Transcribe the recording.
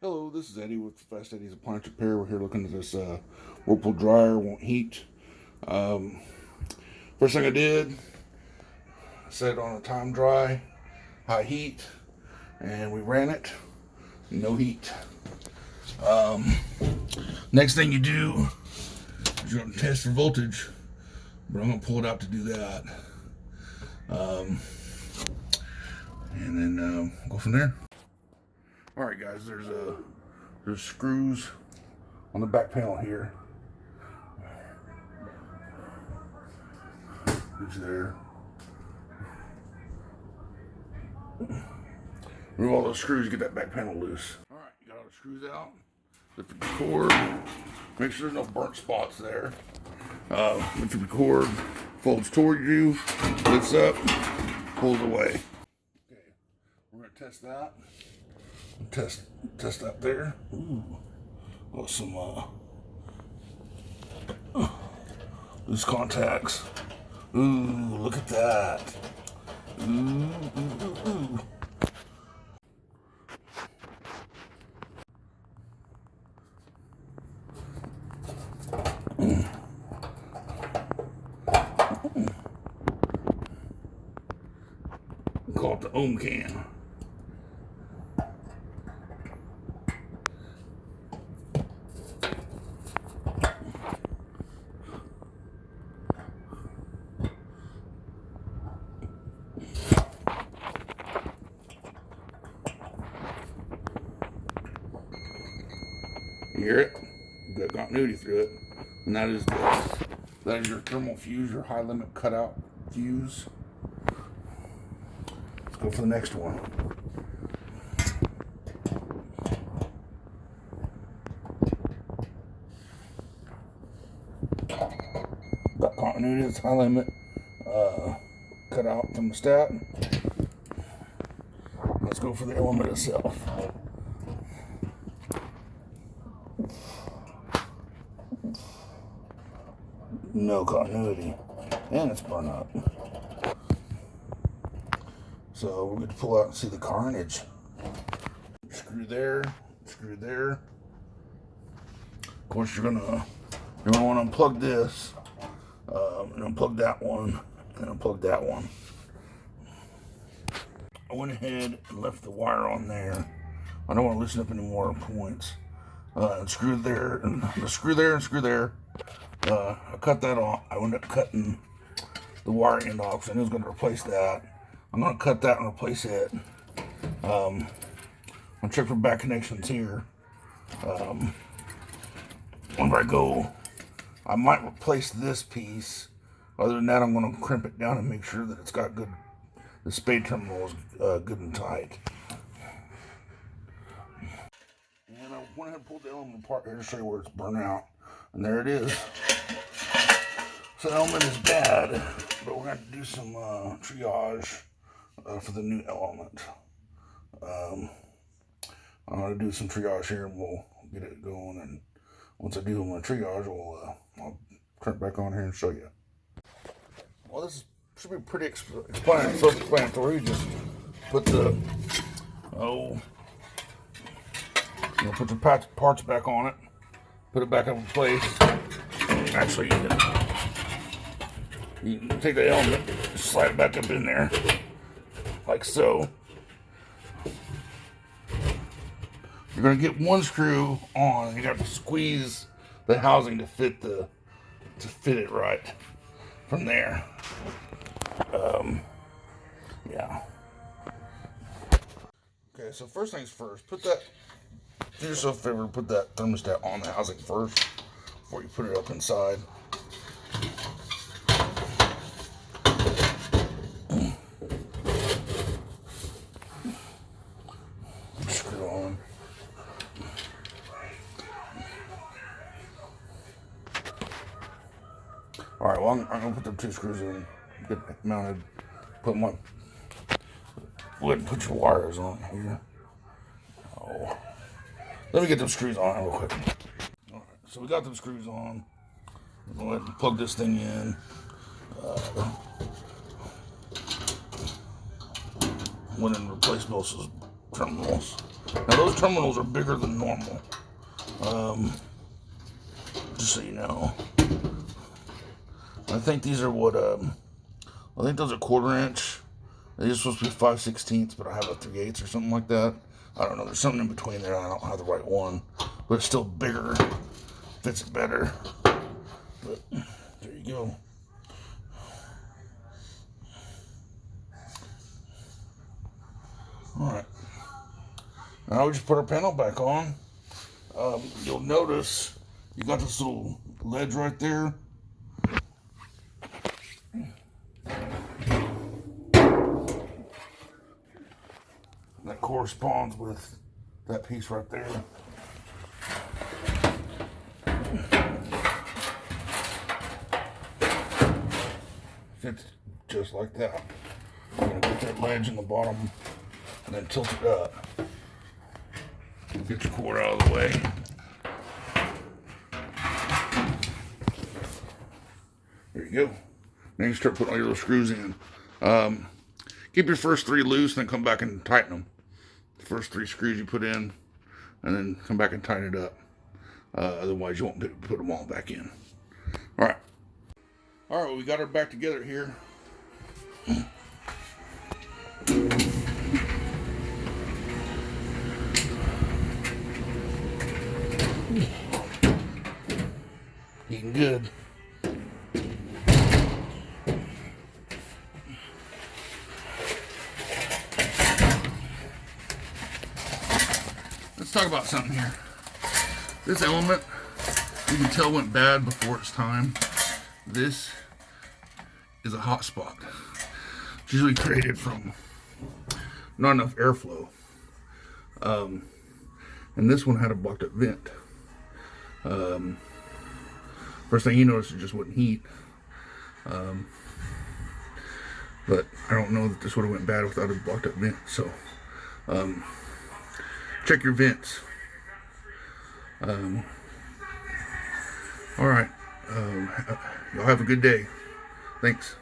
Hello, this is Eddie with Fast Eddie's Appliance Repair. We're here looking at this Whirlpool dryer, won't heat. First thing I did, set it on a time dry, high heat, and we ran it, no heat. Next thing you do is you're going to test for voltage, but I'm going to pull it out to do that. And then go from there. All right, guys. There's screws on the back panel here. It's there. Remove all those screws, get that back panel loose. All right, you got all the screws out. Lift the cord. Make sure there's no burnt spots there. Lift the cord. Folds toward you. Lifts up. Pulls away. Okay, we're gonna test that. Test that there. Ooh. Oh, some loose contacts. Ooh, look at that. Ooh, ooh, ooh, ooh. Call it the ohm can. You hear it? Got continuity through it, and that is your thermal fuse, your high limit cutout fuse. Let's go for the next one. Got continuity, it's high limit cutout thermostat. Let's go for the element itself. No continuity, and it's burnt up. So we're going to pull out and see the carnage. Screw there, screw there. Of course, you're gonna want to unplug this, and unplug that one, and unplug that one. I went ahead and left the wire on there. I don't want to loosen up any more points. And screw there, and the screw there, and screw there. I cut that off. I ended up cutting the wire end off because I knew I was going to replace that. I'm going to cut that and replace it. I'm going to check for back connections here. Whenever I go, I might replace this piece. Other than that, I'm going to crimp it down and make sure that it's got good, the spade terminal is good and tight. And I went ahead and pulled the element apart here to show you where it's burnt out. And there it is. So the element is bad, but we're going to do some triage for the new element. I'm going to do some triage here and we'll get it going. And once I do my triage, I'll turn it back on here and show you. Well, this should be pretty self-explanatory. You just put the put the parts back on it. Put it back in place. Actually, you can take the element, slide it back up in there, like so. You're going to get one screw on, and you got to squeeze the housing to fit it right from there. Yeah. Okay, so first things first, do yourself a favor, put that thermostat on the housing first before you put it up inside. Screw on. Alright, well, I'm going to put the two screws in, get it mounted, go ahead and put your wires on here. Oh. Let me get them screws on real quick. Alright, so we got them screws on. We'll go ahead and plug this thing in. Went and replaced both those terminals. Now those terminals are bigger than normal. Just so you know. I think these are what, I think those are 1/4 inch. These are supposed to be 5/16, but I have a 3/8 or something like that. I don't know, there's something in between there. I don't have the right one. But it's still bigger. Fits it better. But there you go. Alright. Now we just put our panel back on. You'll notice you got this little ledge right there. That corresponds with that piece right there. Fits just like that. I'm going to get that ledge in the bottom and then tilt it up. Get your cord out of the way. There you go. Now you start putting all your little screws in. Keep your first 3 loose, then come back and tighten them. The first 3 screws you put in, and then come back and tighten it up. Otherwise, you won't be able to put them all back in. All right. All right, well, we got her back together here. Eating good. Let's talk about something here. This element, you can tell went bad before its time. This is a hot spot. It's usually created from not enough airflow. And this one had a blocked up vent. First thing you notice, it just wouldn't heat. But I don't know that this would have went bad without a blocked up vent. So check your vents. All right. Y'all have a good day. Thanks.